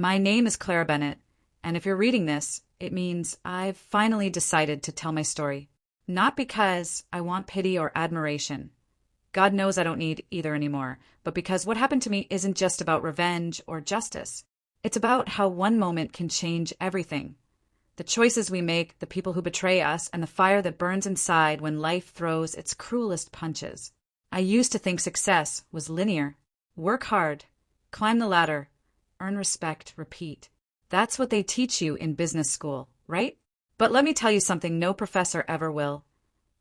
My name is Clara Bennett, and if you're reading this, it means I've finally decided to tell my story. Not because I want pity or admiration. God knows I don't need either anymore, but because what happened to me isn't just about revenge or justice. It's about how one moment can change everything. The choices we make, the people who betray us, and the fire that burns inside when life throws its cruelest punches. I used to think success was linear. Work hard, climb the ladder, earn respect, repeat. That's what they teach you in business school, right? But let me tell you something no professor ever will.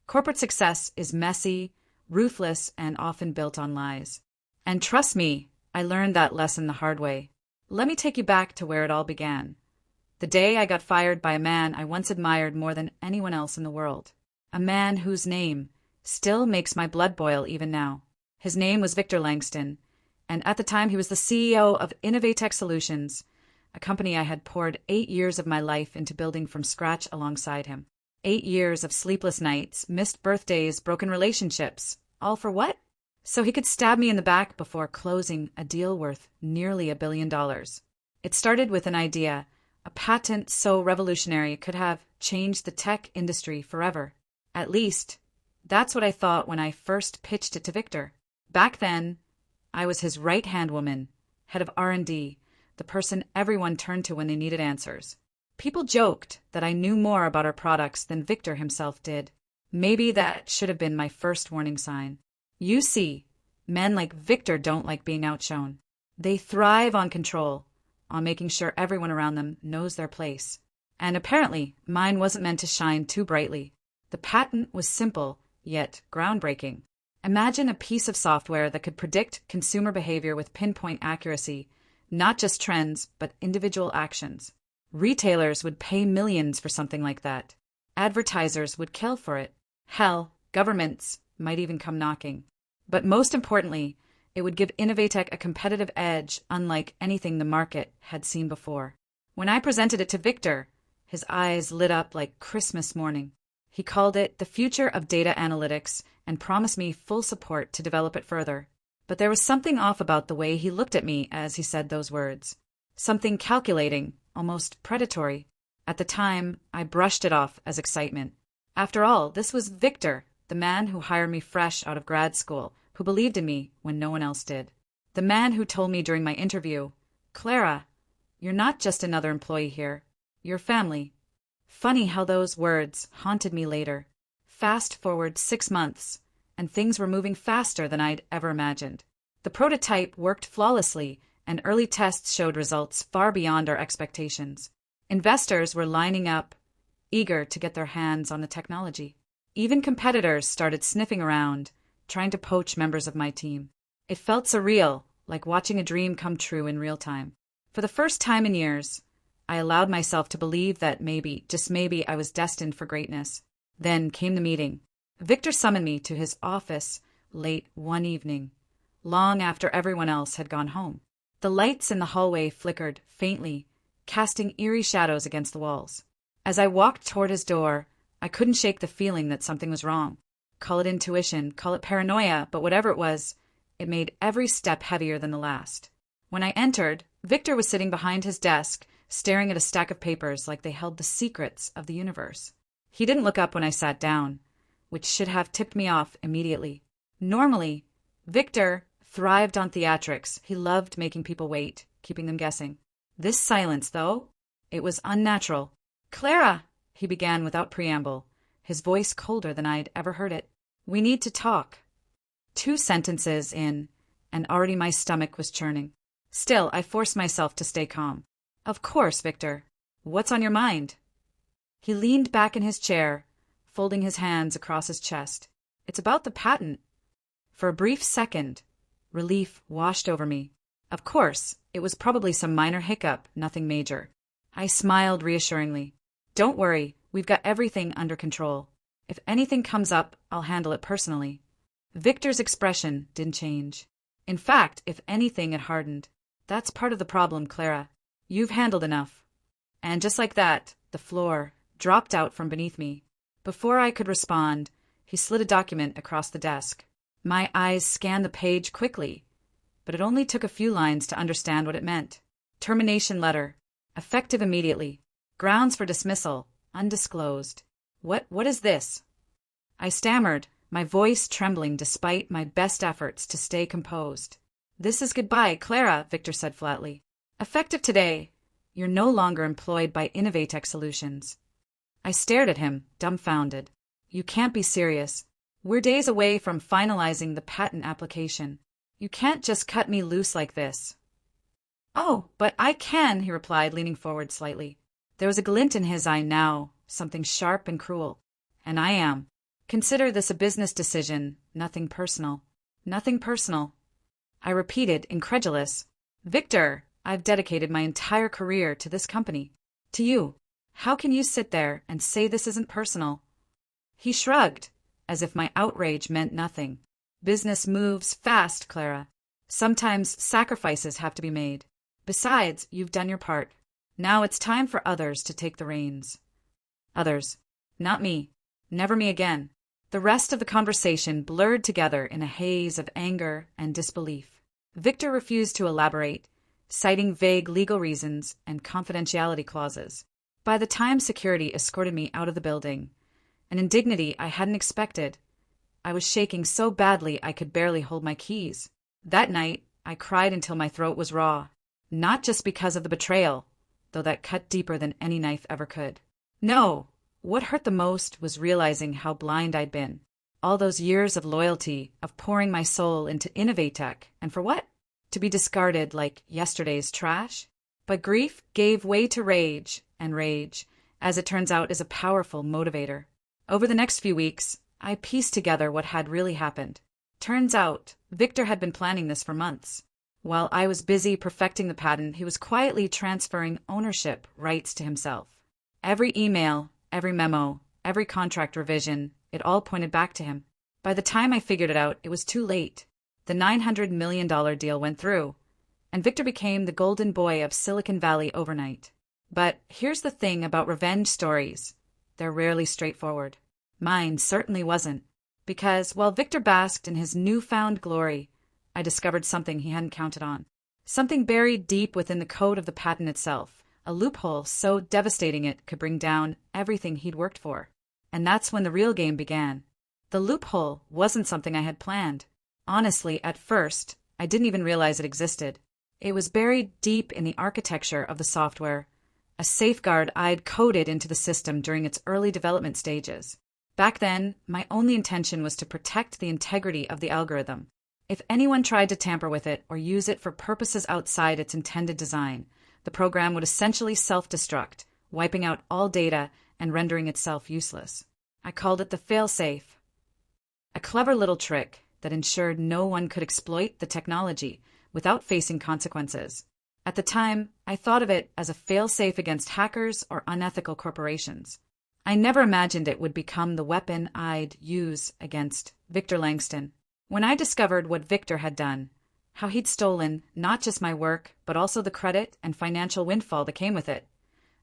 Corporate success is messy, ruthless, and often built on lies. And trust me, I learned that lesson the hard way. Let me take you back to where it all began. The day I got fired by a man I once admired more than anyone else in the world. A man whose name still makes my blood boil even now. His name was Victor Langston, and at the time he was the CEO of Innovatech Solutions, a company I had poured 8 years of my life into building from scratch alongside him. 8 years of sleepless nights, missed birthdays, broken relationships. All for what? So he could stab me in the back before closing a deal worth nearly $1 billion. It started with an idea, a patent so revolutionary it could have changed the tech industry forever. At least, that's what I thought when I first pitched it to Victor. Back then, I was his right-hand woman, head of R&D, the person everyone turned to when they needed answers. People joked that I knew more about our products than Victor himself did. Maybe that should have been my first warning sign. You see, men like Victor don't like being outshone. They thrive on control, on making sure everyone around them knows their place. And apparently, mine wasn't meant to shine too brightly. The patent was simple, yet groundbreaking. Imagine a piece of software that could predict consumer behavior with pinpoint accuracy, not just trends, but individual actions. Retailers would pay millions for something like that. Advertisers would kill for it. Hell, governments might even come knocking. But most importantly, it would give Innovatech a competitive edge unlike anything the market had seen before. When I presented it to Victor, his eyes lit up like Christmas morning. He called it the future of data analytics and promised me full support to develop it further. But there was something off about the way he looked at me as he said those words. Something calculating, almost predatory. At the time, I brushed it off as excitement. After all, this was Victor, the man who hired me fresh out of grad school, who believed in me when no one else did. The man who told me during my interview, "Clara, you're not just another employee here. You're family." Funny how those words haunted me later. Fast forward 6 months, and things were moving faster than I'd ever imagined. The prototype worked flawlessly, and early tests showed results far beyond our expectations. Investors were lining up, eager to get their hands on the technology. Even competitors started sniffing around, trying to poach members of my team. It felt surreal, like watching a dream come true in real time. For the first time in years, I allowed myself to believe that maybe, just maybe, I was destined for greatness. Then came the meeting. Victor summoned me to his office late one evening, long after everyone else had gone home. The lights in the hallway flickered faintly, casting eerie shadows against the walls. As I walked toward his door, I couldn't shake the feeling that something was wrong. Call it intuition, call it paranoia, but whatever it was, it made every step heavier than the last. When I entered, Victor was sitting behind his desk, staring at a stack of papers like they held the secrets of the universe. He didn't look up when I sat down, which should have tipped me off immediately. Normally, Victor thrived on theatrics. He loved making people wait, keeping them guessing. This silence, though, it was unnatural. "Clara," he began without preamble, his voice colder than I'd ever heard it. "We need to talk." 2 sentences in, and already my stomach was churning. Still, I forced myself to stay calm. "Of course, Victor. What's on your mind?" He leaned back in his chair, folding his hands across his chest. "It's about the patent." For a brief second, relief washed over me. Of course, it was probably some minor hiccup, nothing major. I smiled reassuringly. "Don't worry, we've got everything under control. If anything comes up, I'll handle it personally." Victor's expression didn't change. In fact, if anything, it hardened. "That's part of the problem, Clara. You've handled enough." And just like that, the floor dropped out from beneath me. Before I could respond, he slid a document across the desk. My eyes scanned the page quickly, but it only took a few lines to understand what it meant. Termination letter. Effective immediately. Grounds for dismissal. Undisclosed. What is this? I stammered, my voice trembling despite my best efforts to stay composed. This is goodbye, Clara, Victor said flatly. Effective today. You're no longer employed by Innovatech Solutions. I stared at him, dumbfounded. You can't be serious. We're days away from finalizing the patent application. You can't just cut me loose like this. Oh, but I can, he replied, leaning forward slightly. There was a glint in his eye now, something sharp and cruel. And I am. Consider this a business decision, nothing personal. Nothing personal. I repeated, incredulous. Victor, I've dedicated my entire career to this company. To you. How can you sit there and say this isn't personal? He shrugged, as if my outrage meant nothing. Business moves fast, Clara. Sometimes sacrifices have to be made. Besides, you've done your part. Now it's time for others to take the reins. Others. Not me. Never me again. The rest of the conversation blurred together in a haze of anger and disbelief. Victor refused to elaborate, citing vague legal reasons and confidentiality clauses. By the time security escorted me out of the building, an indignity I hadn't expected, I was shaking so badly I could barely hold my keys. That night, I cried until my throat was raw. Not just because of the betrayal, though that cut deeper than any knife ever could. No, what hurt the most was realizing how blind I'd been. All those years of loyalty, of pouring my soul into Innovatech, and for what? To be discarded like yesterday's trash? But grief gave way to rage, and rage, as it turns out, is a powerful motivator. Over the next few weeks, I pieced together what had really happened. Turns out, Victor had been planning this for months. While I was busy perfecting the patent, he was quietly transferring ownership rights to himself. Every email, every memo, every contract revision, it all pointed back to him. By the time I figured it out, it was too late. The $900 million deal went through, and Victor became the golden boy of Silicon Valley overnight. But here's the thing about revenge stories. They're rarely straightforward. Mine certainly wasn't. Because while Victor basked in his newfound glory, I discovered something he hadn't counted on. Something buried deep within the code of the patent itself. A loophole so devastating it could bring down everything he'd worked for. And that's when the real game began. The loophole wasn't something I had planned. Honestly, at first, I didn't even realize it existed. It was buried deep in the architecture of the software, a safeguard I'd coded into the system during its early development stages. Back then, my only intention was to protect the integrity of the algorithm. If anyone tried to tamper with it or use it for purposes outside its intended design, the program would essentially self-destruct, wiping out all data and rendering itself useless. I called it the failsafe. A clever little trick that ensured no one could exploit the technology without facing consequences. At the time, I thought of it as a failsafe against hackers or unethical corporations. I never imagined it would become the weapon I'd use against Victor Langston. When I discovered what Victor had done, how he'd stolen not just my work, but also the credit and financial windfall that came with it,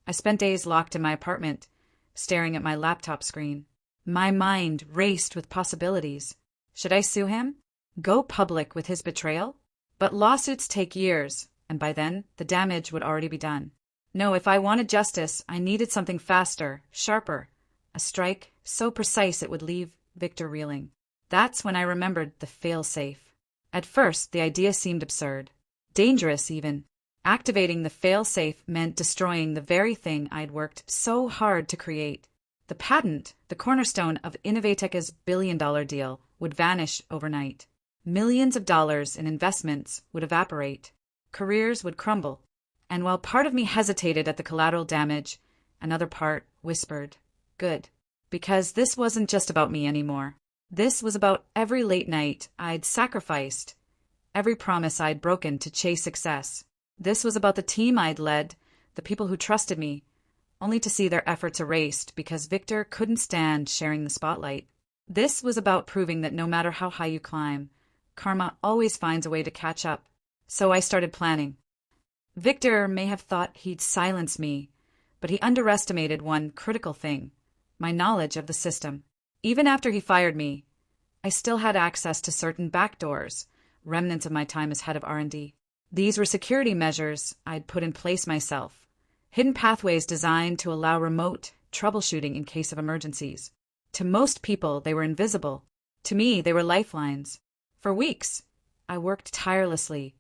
I spent days locked in my apartment, staring at my laptop screen. My mind raced with possibilities. Should I sue him? Go public with his betrayal? But lawsuits take years, and by then, the damage would already be done. No, if I wanted justice, I needed something faster, sharper. A strike so precise it would leave Victor reeling. That's when I remembered the fail-safe. At first, the idea seemed absurd. Dangerous, even. Activating the fail-safe meant destroying the very thing I'd worked so hard to create. The patent, the cornerstone of Innovatech's billion-dollar deal, would vanish overnight. Millions of dollars in investments would evaporate. Careers would crumble. And while part of me hesitated at the collateral damage, another part whispered, good. Because this wasn't just about me anymore. This was about every late night I'd sacrificed, every promise I'd broken to chase success. This was about the team I'd led, the people who trusted me, only to see their efforts erased because Victor couldn't stand sharing the spotlight. This was about proving that no matter how high you climb, karma always finds a way to catch up. So I started planning. Victor may have thought he'd silence me, but he underestimated one critical thing, my knowledge of the system. Even after he fired me, I still had access to certain backdoors, remnants of my time as head of R&D. These were security measures I'd put in place myself, hidden pathways designed to allow remote troubleshooting in case of emergencies. To most people, they were invisible. To me, they were lifelines. For weeks, I worked tirelessly,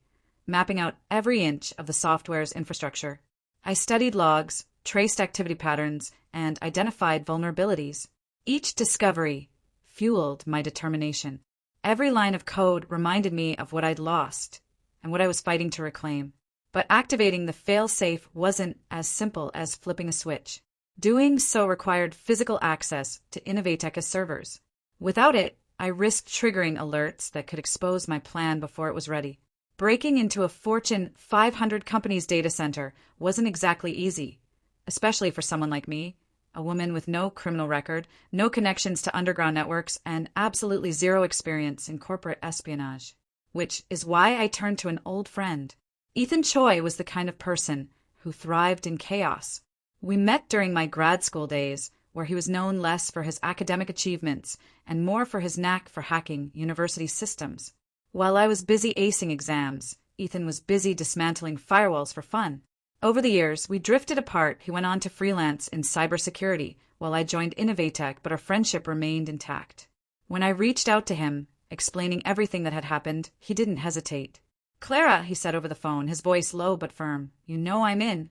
mapping out every inch of the software's infrastructure. I studied logs, traced activity patterns, and identified vulnerabilities. Each discovery fueled my determination. Every line of code reminded me of what I'd lost and what I was fighting to reclaim. But activating the fail-safe wasn't as simple as flipping a switch. Doing so required physical access to Innovateka's servers. Without it, I risked triggering alerts that could expose my plan before it was ready. Breaking into a Fortune 500 company's data center wasn't exactly easy, especially for someone like me, a woman with no criminal record, no connections to underground networks, and absolutely zero experience in corporate espionage. Which is why I turned to an old friend. Ethan Choi was the kind of person who thrived in chaos. We met during my grad school days, where he was known less for his academic achievements and more for his knack for hacking university systems. While I was busy acing exams, Ethan was busy dismantling firewalls for fun. Over the years, we drifted apart. He went on to freelance in cybersecurity, while I joined Innovatek, but our friendship remained intact. When I reached out to him, explaining everything that had happened, he didn't hesitate. "Clara," he said over the phone, his voice low but firm, "you know I'm in."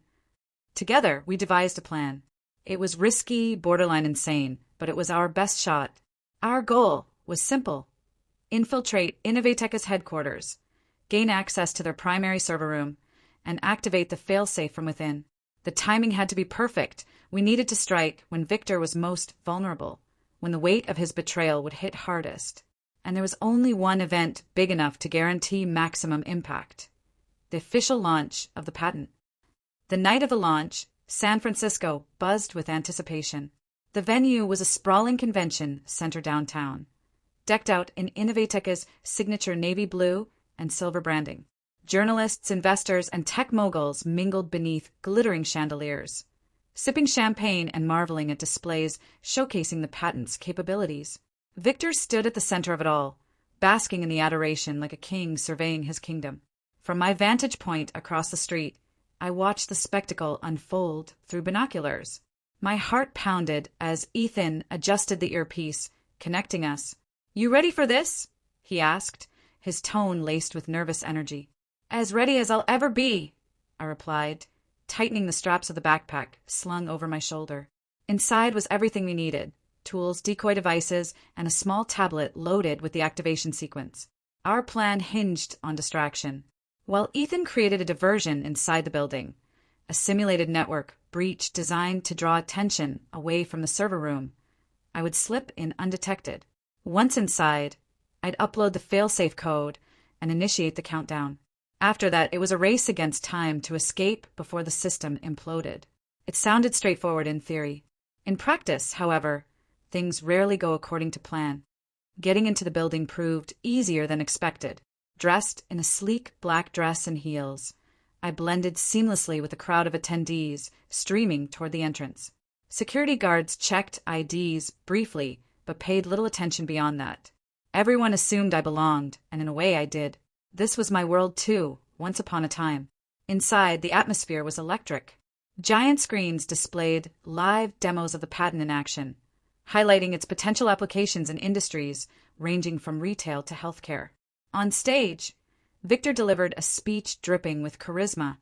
Together, we devised a plan. It was risky, borderline insane, but it was our best shot. Our goal was simple: infiltrate Innovateka's headquarters, gain access to their primary server room, and activate the failsafe from within. The timing had to be perfect. We needed to strike when Victor was most vulnerable, when the weight of his betrayal would hit hardest. And there was only one event big enough to guarantee maximum impact: the official launch of the patent. The night of the launch, San Francisco buzzed with anticipation. The venue was a sprawling convention center downtown, decked out in Innovateka's signature navy blue and silver branding. Journalists, investors, and tech moguls mingled beneath glittering chandeliers, sipping champagne and marveling at displays showcasing the patent's capabilities. Victor stood at the center of it all, basking in the adoration like a king surveying his kingdom. From my vantage point across the street, I watched the spectacle unfold through binoculars. My heart pounded as Ethan adjusted the earpiece, connecting us. "You ready for this?" he asked, his tone laced with nervous energy. "As ready as I'll ever be," I replied, tightening the straps of the backpack slung over my shoulder. Inside was everything we needed: tools, decoy devices, and a small tablet loaded with the activation sequence. Our plan hinged on distraction. While Ethan created a diversion inside the building, a simulated network breach designed to draw attention away from the server room, I would slip in undetected. Once inside, I'd upload the failsafe code and initiate the countdown. After that, it was a race against time to escape before the system imploded. It sounded straightforward in theory. In practice, however, things rarely go according to plan. Getting into the building proved easier than expected. Dressed in a sleek black dress and heels, I blended seamlessly with a crowd of attendees streaming toward the entrance. Security guards checked IDs briefly, but paid little attention beyond that. Everyone assumed I belonged, and in a way I did. This was my world too, once upon a time. Inside, the atmosphere was electric. Giant screens displayed live demos of the patent in action, highlighting its potential applications in industries ranging from retail to healthcare. On stage, Victor delivered a speech dripping with charisma,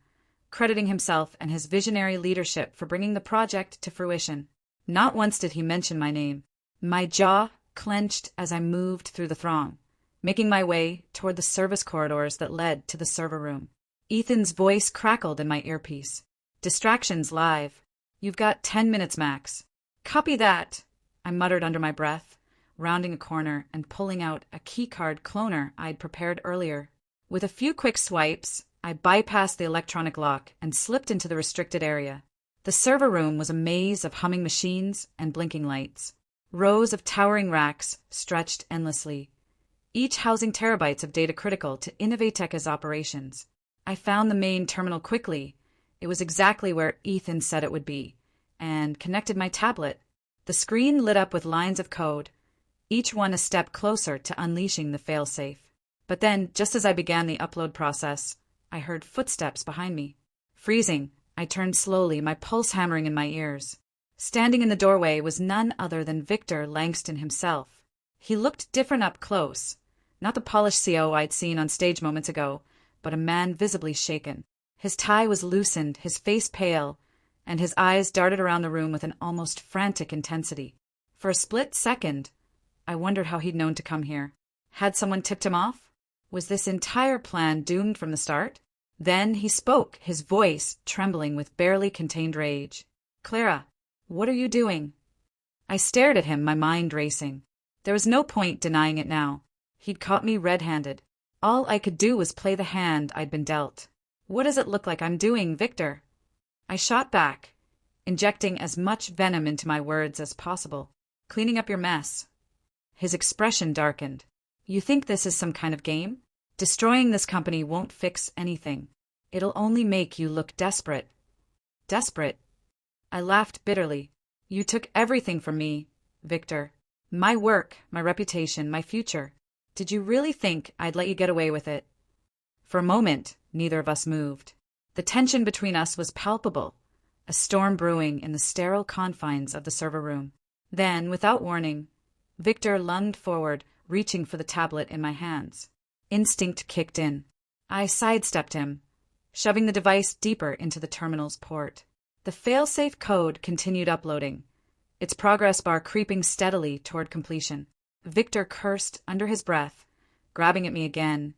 crediting himself and his visionary leadership for bringing the project to fruition. Not once did he mention my name. My jaw clenched as I moved through the throng, making my way toward the service corridors that led to the server room. Ethan's voice crackled in my earpiece. "Distractions live. You've got 10 minutes max." "Copy that," I muttered under my breath, rounding a corner and pulling out a keycard cloner I'd prepared earlier. With a few quick swipes, I bypassed the electronic lock and slipped into the restricted area. The server room was a maze of humming machines and blinking lights. Rows of towering racks stretched endlessly, each housing terabytes of data critical to Innovateka's operations. I found the main terminal quickly. It was exactly where Ethan said it would be, and connected my tablet. The screen lit up with lines of code, each one a step closer to unleashing the failsafe. But then, just as I began the upload process, I heard footsteps behind me. Freezing, I turned slowly, my pulse hammering in my ears. Standing in the doorway was none other than Victor Langston himself. He looked different up close. Not the polished CO I'd seen on stage moments ago, but a man visibly shaken. His tie was loosened, his face pale, and his eyes darted around the room with an almost frantic intensity. For a split second, I wondered how he'd known to come here. Had someone tipped him off? Was this entire plan doomed from the start? Then he spoke, his voice trembling with barely contained rage. "Clara, what are you doing?" I stared at him, my mind racing. There was no point denying it now. He'd caught me red-handed. All I could do was play the hand I'd been dealt. "What does it look like I'm doing, Victor?" I shot back, injecting as much venom into my words as possible. "Cleaning up your mess." His expression darkened. "You think this is some kind of game? Destroying this company won't fix anything. It'll only make you look desperate." "Desperate?" I laughed bitterly. "You took everything from me, Victor. My work, my reputation, my future. Did you really think I'd let you get away with it?" For a moment, neither of us moved. The tension between us was palpable, a storm brewing in the sterile confines of the server room. Then, without warning, Victor lunged forward, reaching for the tablet in my hands. Instinct kicked in. I sidestepped him, shoving the device deeper into the terminal's port. The failsafe code continued uploading, its progress bar creeping steadily toward completion. Victor cursed under his breath, grabbing at me again,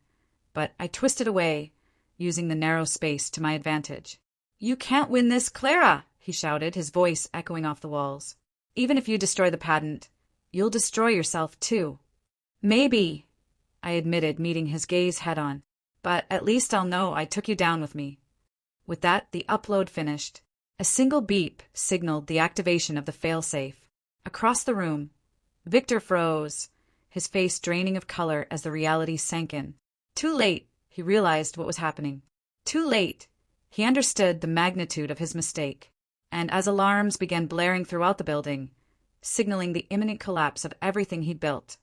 but I twisted away, using the narrow space to my advantage. "You can't win this, Clara!" he shouted, his voice echoing off the walls. "Even if you destroy the patent, you'll destroy yourself too." "Maybe," I admitted, meeting his gaze head-on. "But at least I'll know I took you down with me." With that, the upload finished. A single beep signaled the activation of the failsafe. Across the room, Victor froze, his face draining of color as the reality sank in. Too late, he realized what was happening. Too late, he understood the magnitude of his mistake. And as alarms began blaring throughout the building, signaling the imminent collapse of everything he'd built,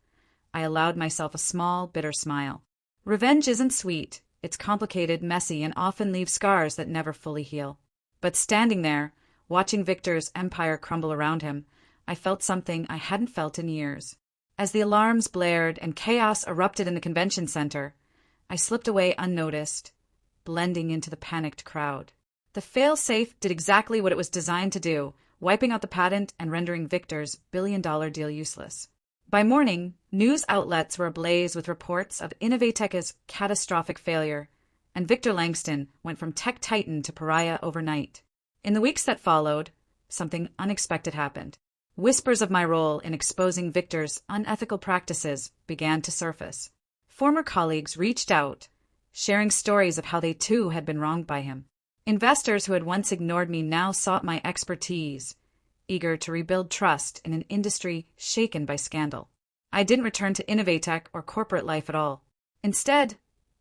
I allowed myself a small, bitter smile. Revenge isn't sweet. It's complicated, messy, and often leaves scars that never fully heal. But standing there, watching Victor's empire crumble around him, I felt something I hadn't felt in years. As the alarms blared and chaos erupted in the convention center, I slipped away unnoticed, blending into the panicked crowd. The fail-safe did exactly what it was designed to do, wiping out the patent and rendering Victor's billion-dollar deal useless. By morning, news outlets were ablaze with reports of Innovatech's catastrophic failure, and Victor Langston went from tech titan to pariah overnight. In the weeks that followed, something unexpected happened. Whispers of my role in exposing Victor's unethical practices began to surface. Former colleagues reached out, sharing stories of how they too had been wronged by him. Investors who had once ignored me now sought my expertise, eager to rebuild trust in an industry shaken by scandal. I didn't return to Innovatech or corporate life at all. Instead,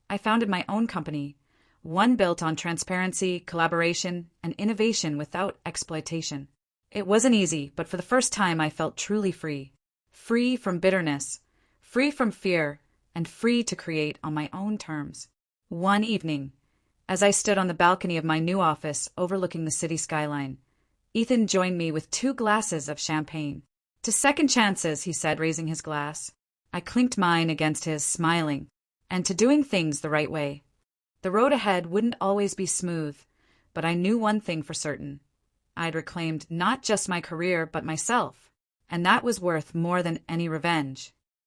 I founded my own company, one built on transparency, collaboration, and innovation without exploitation. It wasn't easy, but for the first time I felt truly free. Free from bitterness, free from fear, and free to create on my own terms. One evening, as I stood on the balcony of my new office overlooking the city skyline, Ethan joined me with 2 glasses of champagne. "To second chances," he said, raising his glass. I clinked mine against his, smiling, and to doing things the right way. The road ahead wouldn't always be smooth, but I knew one thing for certain. I'd reclaimed not just my career, but myself, and that was worth more than any revenge.